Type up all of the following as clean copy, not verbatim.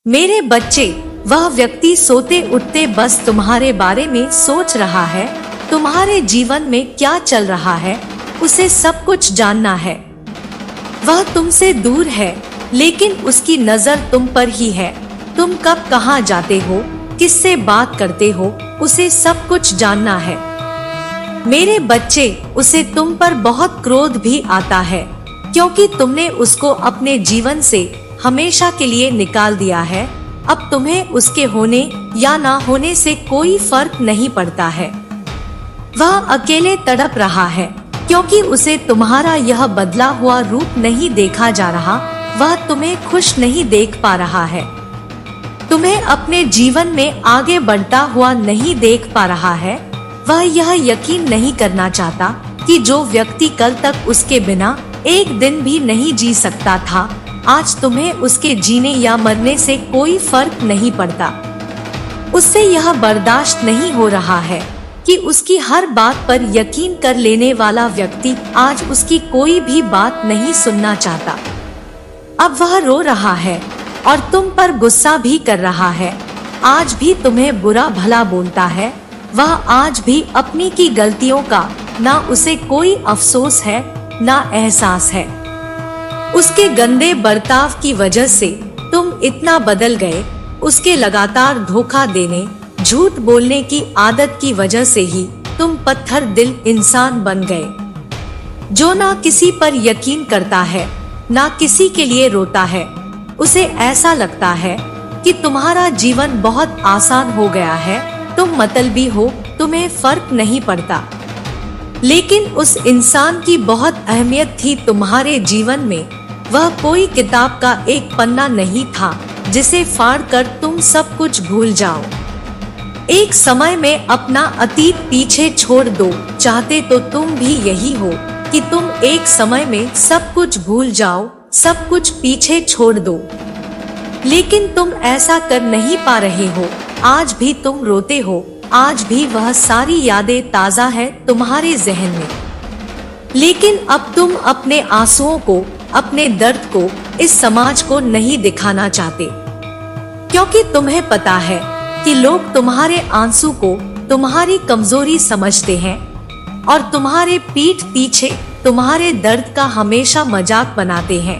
मेरे बच्चे, वह व्यक्ति सोते उठते बस तुम्हारे बारे में सोच रहा है, तुम्हारे जीवन में क्या चल रहा है, उसे सब कुछ जानना है। वह तुमसे दूर है, लेकिन उसकी नजर तुम पर ही है। तुम कब कहाँ जाते हो, किससे बात करते हो, उसे सब कुछ जानना है। मेरे बच्चे, उसे तुम पर बहुत क्रोध भी आता है, क्योंकि तुमने उसको अपने जीवन से हमेशा के लिए निकाल दिया है। अब तुम्हें उसके होने या ना होने से कोई फर्क नहीं पड़ता है। वह अकेले तड़प रहा है, क्योंकि उसे तुम्हारा यह बदला हुआ रूप नहीं देखा जा रहा। वह तुम्हें खुश नहीं देख पा रहा है, तुम्हें अपने जीवन में आगे बढ़ता हुआ नहीं देख पा रहा है। वह यह यकीन नहीं करना चाहता कि जो व्यक्ति कल तक उसके बिना एक दिन भी नहीं जी सकता था, आज तुम्हें उसके जीने या मरने से कोई फर्क नहीं पड़ता। उससे यह बर्दाश्त नहीं हो रहा है कि उसकी हर बात पर यकीन कर लेने वाला व्यक्ति आज उसकी कोई भी बात नहीं सुनना चाहता। अब वह रो रहा है और तुम पर गुस्सा भी कर रहा है। आज भी तुम्हें बुरा भला बोलता है। वह आज भी अपनी की गलतियों का ना उसे कोई अफसोस है, ना एहसास है। उसके गंदे बर्ताव की वजह से तुम इतना बदल गए। उसके लगातार धोखा देने, झूठ बोलने की आदत की वजह से ही तुम पत्थर दिल इंसान बन गए, जो ना किसी पर यकीन करता है, ना किसी के लिए रोता है। उसे ऐसा लगता है कि तुम्हारा जीवन बहुत आसान हो गया है, तुम मतलबी हो, तुम्हें फर्क नहीं पड़ता। लेकिन उस इंसान की बहुत अहमियत थी तुम्हारे जीवन में। वह कोई किताब का एक पन्ना नहीं था जिसे फाड़कर तुम सब कुछ भूल जाओ। एक समय में अपना अतीत पीछे छोड़ दो चाहते तो तुम भी यही हो कि तुम एक समय में सब कुछ भूल जाओ, सब कुछ पीछे छोड़ दो। लेकिन तुम ऐसा कर नहीं पा रहे हो। आज भी तुम रोते हो, आज भी वह सारी यादें ताजा है तुम्हारे जहन में। लेकिन अब तुम अपने आंसुओं को, अपने दर्द को इस समाज को नहीं दिखाना चाहते, क्योंकि तुम्हें पता है कि लोग तुम्हारे आंसू को तुम्हारी कमजोरी समझते हैं और तुम्हारे पीठ पीछे तुम्हारे दर्द का हमेशा मजाक बनाते हैं।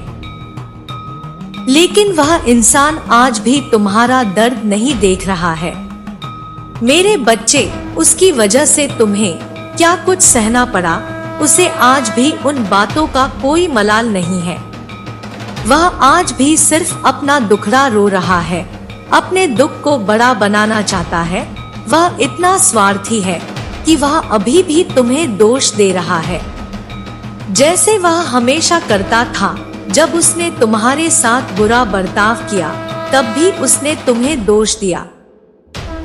लेकिन वह इंसान आज भी तुम्हारा दर्द नहीं देख रहा है। मेरे बच्चे, उसकी वजह से तुम्हें क्या कुछ सहना पड़ा, उसे आज भी उन बातों का कोई मलाल नहीं है। वह आज भी सिर्फ अपना दुखड़ा रो रहा है, अपने दुख को बड़ा बनाना चाहता है। वह इतना स्वार्थी है कि वह अभी भी तुम्हें दोष दे रहा है, जैसे वह हमेशा करता था। जब उसने तुम्हारे साथ बुरा बर्ताव किया, तब भी उसने तुम्हें दोष दिया।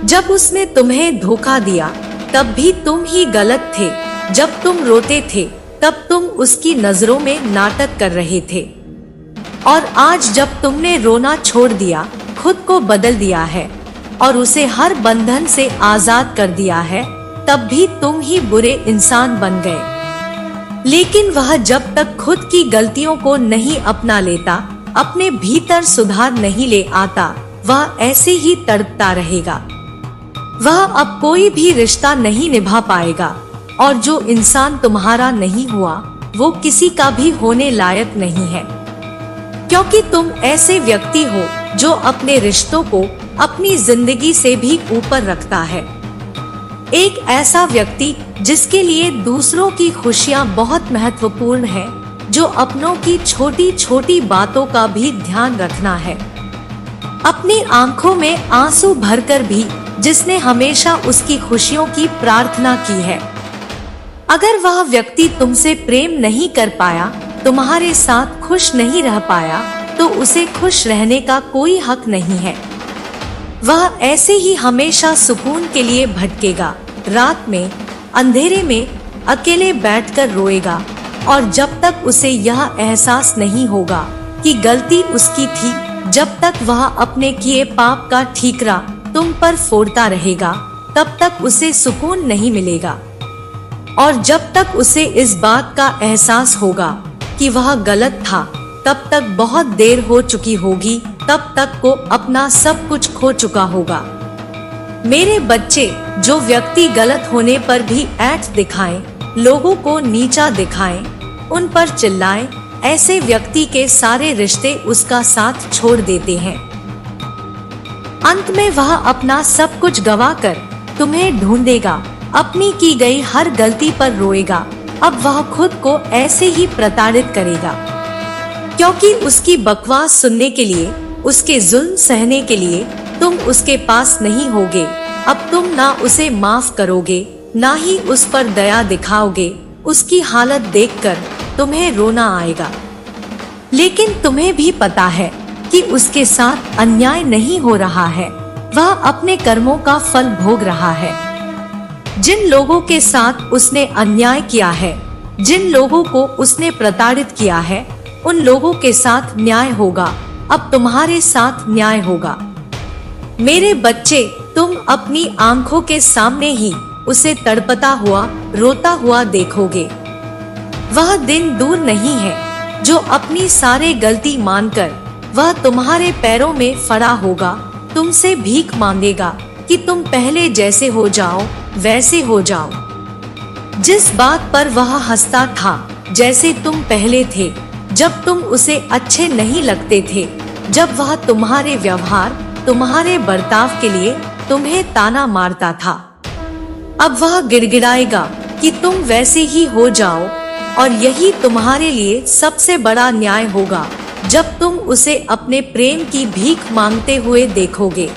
जब उसने तुम्हें धोखा दिया, तब भी तुम ही गलत थे। जब तुम रोते थे, तब तुम उसकी नजरों में नाटक कर रहे थे। और आज जब तुमने रोना छोड़ दिया, खुद को बदल दिया है और उसे हर बंधन से आजाद कर दिया है, तब भी तुम ही बुरे इंसान बन गए। लेकिन वह जब तक खुद की गलतियों को नहीं अपना लेता, अपने भीतर सुधार नहीं ले आता, वह ऐसे ही तड़पता रहेगा। वह अब कोई भी रिश्ता नहीं निभा पाएगा और जो इंसान तुम्हारा नहीं हुआ, वो किसी का भी होने लायक नहीं है, क्योंकि तुम ऐसे व्यक्ति हो जो अपने रिश्तों को अपनी जिंदगी से भी ऊपर रखता है। एक ऐसा व्यक्ति जिसके लिए दूसरों की खुशियां बहुत महत्वपूर्ण है, जो अपनों की छोटी छोटी बातों का भी ध्यान रखना है। अपनी आंखों में आंसू भरकर भी जिसने हमेशा उसकी खुशियों की प्रार्थना की है। अगर वह व्यक्ति तुमसे प्रेम नहीं कर पाया, तुम्हारे साथ खुश नहीं रह पाया, तो उसे खुश रहने का कोई हक नहीं है। वह ऐसे ही हमेशा सुकून के लिए भटकेगा, रात में अंधेरे में अकेले बैठकर रोएगा। और जब तक उसे यह एहसास नहीं होगा कि गलती उसकी थी, जब तक वह अपने किए पाप का ठीकरा तुम पर फोड़ता रहेगा, तब तक उसे सुकून नहीं मिलेगा। और जब तक उसे इस बात का एहसास होगा कि वह गलत था, तब तक बहुत देर हो चुकी होगी। तब तक को अपना सब कुछ खो चुका होगा। मेरे बच्चे, जो व्यक्ति गलत होने पर भी ऐठ दिखाएं, लोगों को नीचा दिखाएं, उन पर चिल्लाएं, ऐसे व्यक्ति के सारे रिश्ते उसका साथ छोड़ देते हैं। अंत में वह अपना सब कुछ गवाकर तुम्हें ढूंढेगा, अपनी की गई हर गलती पर रोएगा। अब वह खुद को ऐसे ही प्रताड़ित करेगा, क्योंकि उसकी बकवास सुनने के लिए, उसके जुल्म सहने के लिए तुम उसके पास नहीं होगे। अब तुम ना उसे माफ करोगे, ना ही उस पर दया दिखाओगे। उसकी हालत देखकर तुम्हें रोना आएगा। लेकिन तुम्हें भी पता है कि उसके साथ अन्याय नहीं हो रहा है, वह अपने कर्मों का फल भोग रहा है। जिन लोगों के साथ उसने अन्याय किया है, जिन लोगों को उसने प्रताड़ित किया है, उन लोगों के साथ न्याय होगा। अब तुम्हारे साथ न्याय होगा। मेरे बच्चे, तुम अपनी आंखों के सामने ही उसे तड़पता हुआ, रोता हुआ देखोगे। वह दिन दूर नहीं है जो अपनी सारे गलती मानकर वह तुम्हारे पैरों में पड़ा होगा, तुमसे भीख मांगेगा कि तुम पहले जैसे हो जाओ, वैसे हो जाओ। जिस बात पर वह हंसता था, जैसे तुम पहले थे, जब तुम उसे अच्छे नहीं लगते थे, जब वह तुम्हारे व्यवहार, तुम्हारे बर्ताव के लिए तुम्हें ताना मारता था। अब वह गिड़गिड़ाएगा कि तुम वैसे ही हो जाओ, और यही तुम्हारे लिए सबसे बड़ा न्याय होगा जब तुम उसे अपने प्रेम की भीख मांगते हुए देखोगे।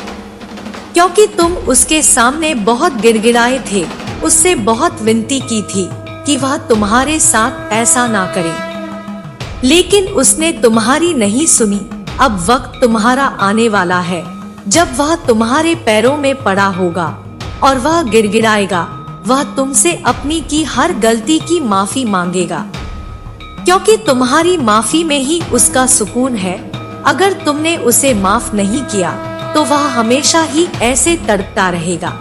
क्योंकि तुम उसके सामने बहुत गिड़गिड़ाए थे, उससे बहुत विनती की थी कि वह तुम्हारे साथ ऐसा ना करे, लेकिन उसने तुम्हारी नहीं सुनी। अब वक्त तुम्हारा आने वाला है जब वह तुम्हारे पैरों में पड़ा होगा और वह गिड़गिड़ाएगा। वह तुमसे अपनी की हर गलती की माफी मांगेगा, क्योंकि तुम्हारी माफी में ही उसका सुकून है। अगर तुमने उसे माफ नहीं किया तो वह हमेशा ही ऐसे तड़पता रहेगा।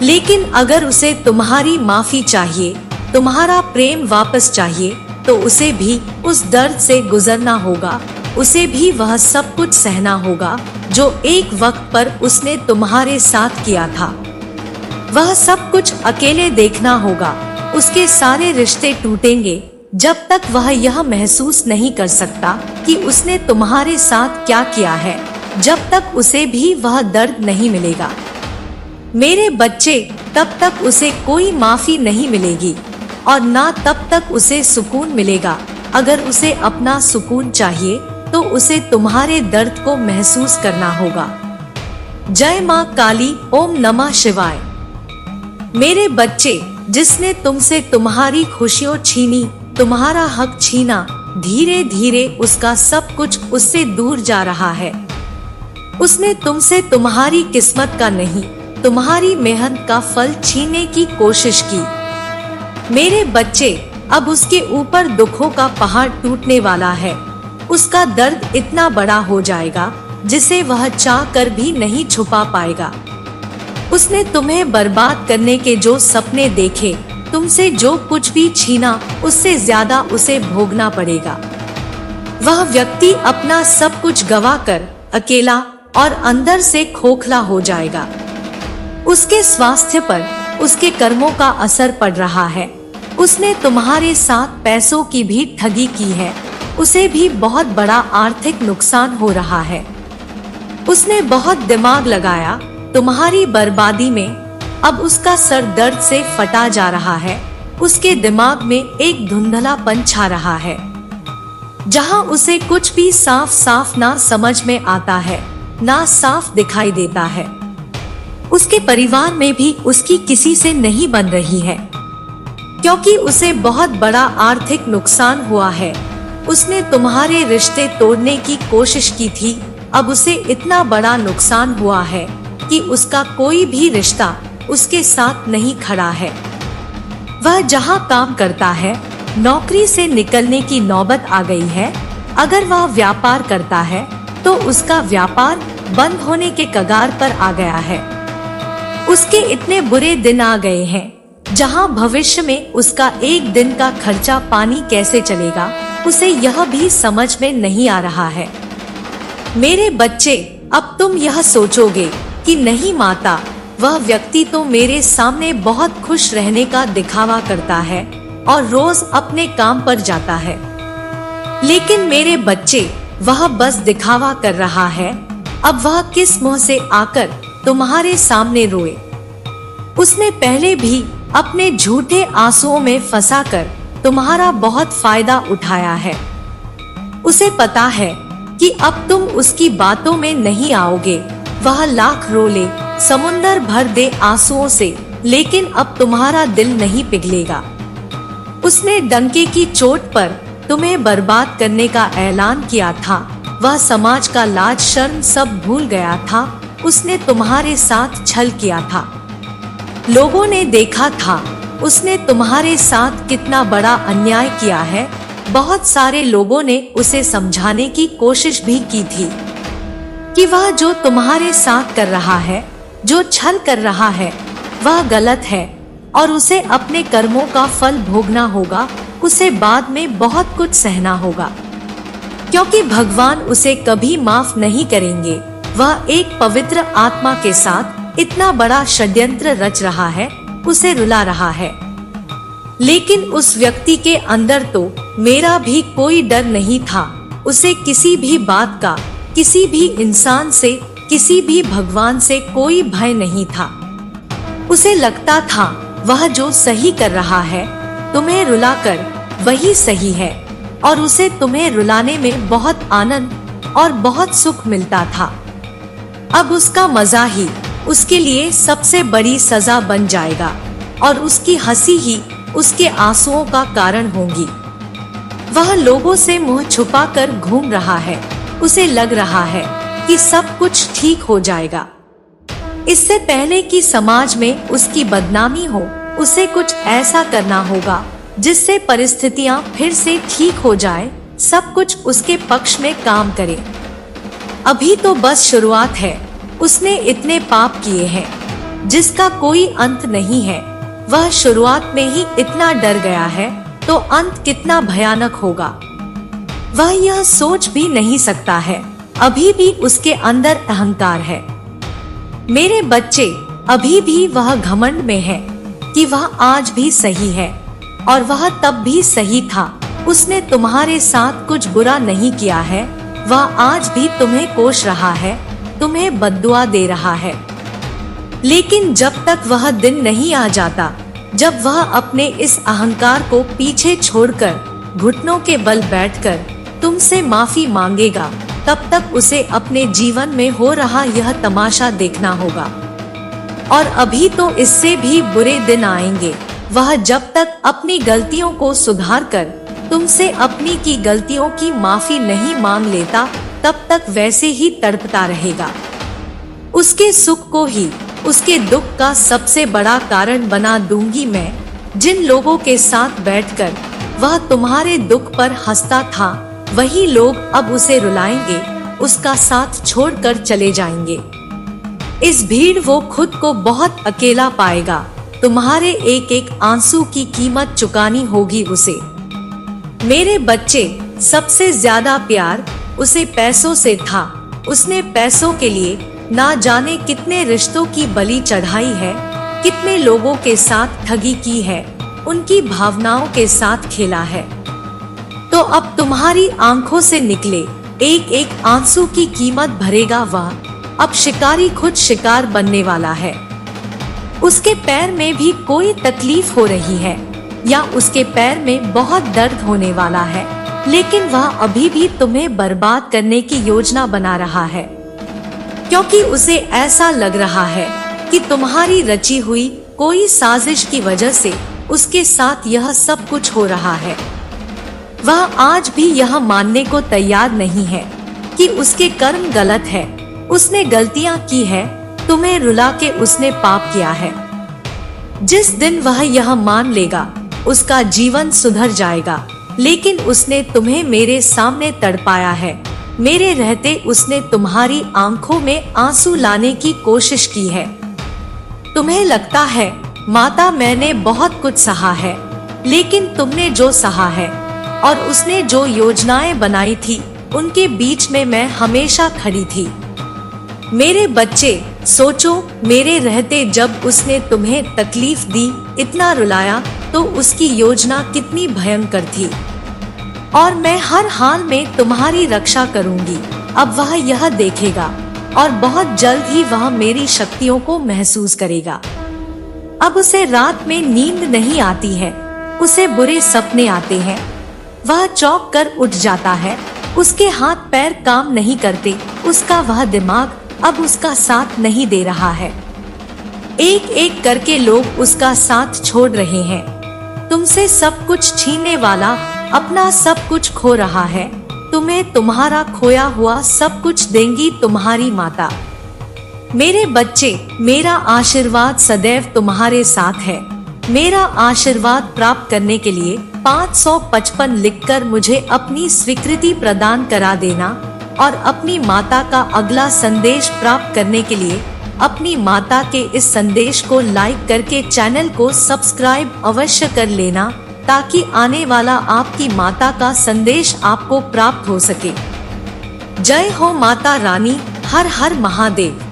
लेकिन अगर उसे तुम्हारी माफी चाहिए, तुम्हारा प्रेम वापस चाहिए, तो उसे भी उस दर्द से गुजरना होगा। उसे भी वह सब कुछ सहना होगा जो एक वक्त पर उसने तुम्हारे साथ किया था। वह सब कुछ अकेले देखना होगा। उसके सारे रिश्ते टूटेंगे जब तक वह यह महसूस नहीं कर सकता कि उसने तुम्हारे साथ क्या किया है। जब तक उसे भी वह दर्द नहीं मिलेगा, मेरे बच्चे, तब तक उसे कोई माफी नहीं मिलेगी और ना तब तक उसे सुकून मिलेगा। अगर उसे अपना सुकून चाहिए तो उसे तुम्हारे दर्द को महसूस करना होगा। जय माँ काली, ओम नमः शिवाय। मेरे बच्चे, जिसने तुमसे तुम्हारी खुशियों छीनी, तुम्हारा हक छीना, धीरे धीरे उसका सब कुछ उससे दूर जा रहा है। उसने तुमसे तुम्हारी किस्मत का नहीं, तुम्हारी मेहनत का फल छीनने की कोशिश की। मेरे बच्चे, अब उसके ऊपर दुखों का पहाड़ टूटने वाला है। उसका दर्द इतना बड़ा हो जाएगा जिसे वह चाह कर भी नहीं छुपा पाएगा। उसने तुम्हें बर्बाद करने के जो सपने देखे, तुमसे जो कुछ भी छीना, उससे ज्यादा उसे भोगना पड़ेगा। वह व्यक्ति अपना सब कुछ गवाकर अकेला और अंदर से खोखला हो जाएगा। उसके स्वास्थ्य पर उसके कर्मों का असर पड़ रहा है। उसने तुम्हारे साथ पैसों की भी ठगी की है। उसे भी बहुत बड़ा आर्थिक नुकसान हो रहा है। उसने बहुत दिमाग लगाया तुम्हारी बर्बादी में। अब उसका सर दर्द से फटा जा रहा है। उसके दिमाग में एक धुंधलापन छा रहा है, जहां उसे कुछ भी साफ साफ ना समझ में आता है, ना साफ दिखाई देता है। उसके परिवार में भी उसकी किसी से नहीं बन रही है, क्योंकि उसे बहुत बड़ा आर्थिक नुकसान हुआ है। उसने तुम्हारे रिश्ते तोड़ने की कोशिश की थी। अब उसे इतना बड़ा नुकसान हुआ है कि उसका कोई भी रिश्ता उसके साथ नहीं खड़ा है। वह जहां काम करता है, नौकरी से निकलने की नौबत आ गई है। अगर वह व्यापार करता है तो उसका व्यापार बंद होने के कगार पर आ गया है। उसके इतने बुरे दिन आ गए हैं जहां भविष्य में उसका एक दिन का खर्चा पानी कैसे चलेगा, उसे यह भी समझ में नहीं आ रहा है। मेरे बच्चे, अब तुम यह सोचोगे कि नहीं माता, वह व्यक्ति तो मेरे सामने बहुत खुश रहने का दिखावा करता है और रोज अपने काम पर जाता है। लेकिन मेरे बच्चे, वह बस दिखावा कर रहा है। अब वह किस मुंह से आकर तुम्हारे सामने रोए? उसने पहले भी अपने झूठे आंसुओं में फंसाकर तुम्हारा बहुत फायदा उठाया है। उसे पता है कि अब तुम उसकी बातों में नहीं आओगे। वह लाख रो ले, समुंदर भर दे आंसुओं से, लेकिन अब तुम्हारा दिल नहीं पिघलेगा। उसने डंके की चोट पर तुम्हें बर्बाद करने का ऐलान किया था। वह समाज का लाज शर्म सब भूल गया था। उसने तुम्हारे साथ छल किया था। लोगों ने देखा था उसने तुम्हारे साथ कितना बड़ा अन्याय किया है। बहुत सारे लोगों ने उसे समझाने की कोशिश भी की थी कि वह जो तुम्हारे साथ कर रहा है, जो छल कर रहा है, वह गलत है और उसे अपने कर्मों का फल भोगना होगा। उसे बाद में बहुत कुछ सहना होगा, क्योंकि भगवान उसे कभी माफ नहीं करेंगे। वह एक पवित्र आत्मा के साथ इतना बड़ा षड्यंत्र रच रहा है, उसे रुला रहा है। लेकिन उस व्यक्ति के अंदर तो मेरा भी कोई डर नहीं था। उसे किसी भी बात का, किसी भी इंसान से, किसी भी भगवान से कोई भय नहीं था। उसे लगता था वह जो सही कर रहा है, तुम्हें रुलाकर, वही सही है, और उसे तुम्हें रुलाने में बहुत आनंद और बहुत सुख मिलता था। अब उसका मजा ही उसके लिए सबसे बड़ी सजा बन जाएगा और उसकी हंसी ही उसके आंसुओं का कारण होगी। वह लोगों से मुंह छुपाकर घूम रहा है। उसे लग रहा है कि सब कुछ ठीक हो जाएगा। इससे पहले कि समाज में उसकी बदनामी हो, उसे कुछ ऐसा करना होगा जिससे परिस्थितियां फिर से ठीक हो जाए, सब कुछ उसके पक्ष में काम करे। अभी तो बस शुरुआत है। उसने इतने पाप किए हैं जिसका कोई अंत नहीं है। वह शुरुआत में ही इतना डर गया है, तो अंत कितना भयानक होगा, वह यह सोच भी नहीं सकता है। अभी भी उसके अंदर अहंकार है। मेरे बच्चे, अभी भी वह घमंड में है कि वह आज भी सही है और वह तब भी सही था। उसने तुम्हारे साथ कुछ बुरा नहीं किया है। वह आज भी तुम्हें कोस रहा है, तुम्हें बद्दुआ दे रहा है। लेकिन जब तक वह दिन नहीं आ जाता जब वह अपने इस अहंकार को पीछे छोड़कर घुटनों के बल बैठकर तुमसे माफी मांगेगा, तब तक उसे अपने जीवन में हो रहा यह तमाशा देखना होगा। और अभी तो इससे भी बुरे दिन आएंगे। वह जब तक अपनी गलतियों को सुधार कर तुमसे अपनी की गलतियों की माफी नहीं मांग लेता, तब तक वैसे ही तड़पता रहेगा। उसके सुख को ही उसके दुख का सबसे बड़ा कारण बना दूंगी मैं। जिन लोगों के साथ बैठकर वह तुम्हारे दुख पर हंसता था, वही लोग अब उसे रुलाएंगे, उसका साथ छोड़कर चले जाएंगे। इस भीड़ वो खुद को बहुत अकेला पाएगा। तुम्हारे एक एक आंसू की कीमत चुकानी होगी उसे। मेरे बच्चे, सबसे ज्यादा प्यार उसे पैसों से था। उसने पैसों के लिए ना जाने कितने रिश्तों की बलि चढ़ाई है, कितने लोगों के साथ ठगी की है, उनकी भावनाओं के साथ खेला है। तो अब तुम्हारी आंखों से निकले एक एक आंसू की कीमत भरेगा वह। अब शिकारी खुद शिकार बनने वाला है। उसके पैर में भी कोई तकलीफ हो रही है या उसके पैर में बहुत दर्द होने वाला है, लेकिन वह अभी भी तुम्हें बर्बाद करने की योजना बना रहा है, क्योंकि उसे ऐसा लग रहा है कि तुम्हारी रची हुई कोई साजिश की वजह से उसके साथ यह सब कुछ हो रहा है। वह आज भी यह मानने को तैयार नहीं है कि उसके कर्म गलत है, उसने गलतियां की है, तुम्हें रुला के उसने पाप किया है। जिस दिन वह यह मान लेगा, उसका जीवन सुधर जाएगा। लेकिन उसने तुम्हें मेरे सामने तड़पाया है। मेरे रहते उसने तुम्हारी आंखों में आंसू लाने की कोशिश की है। तुम्हें लगता है माता मैंने बहुत कुछ सहा है, लेकिन तुमने जो सहा है और उसने जो योजनाएं बनाई थी उनके बीच में मैं हमेशा खड़ी थी। मेरे बच्चे, सोचो, मेरे रहते जब उसने तुम्हें तकलीफ दी, इतना रुलाया, तो उसकी योजना कितनी भयंकर थी। और मैं हर हाल में तुम्हारी रक्षा करूंगी। अब वह यह देखेगा और बहुत जल्द ही वह मेरी शक्तियों को महसूस करेगा। अब उसे रात में नींद नहीं आती है, उसे बुरे सपने आते हैं, वह चौंक कर उठ जाता है, उसके हाथ पैर काम नहीं करते, उसका वह दिमाग अब उसका साथ नहीं दे रहा है। एक एक करके लोग उसका साथ छोड़ रहे हैं। तुमसे सब कुछ छीनने वाला अपना सब कुछ खो रहा है। तुम्हें तुम्हारा खोया हुआ सब कुछ देंगी तुम्हारी माता। मेरे बच्चे, मेरा आशीर्वाद सदैव तुम्हारे साथ है। मेरा आशीर्वाद प्राप्त करने के लिए 555 लिखकर मुझे अपनी स्वीकृति प्रदान करा देना और अपनी माता का अगला संदेश प्राप्त करने के लिए अपनी माता के इस संदेश को लाइक करके चैनल को सब्सक्राइब अवश्य कर लेना, ताकि आने वाला आपकी माता का संदेश आपको प्राप्त हो सके। जय हो माता रानी। हर हर महादेव।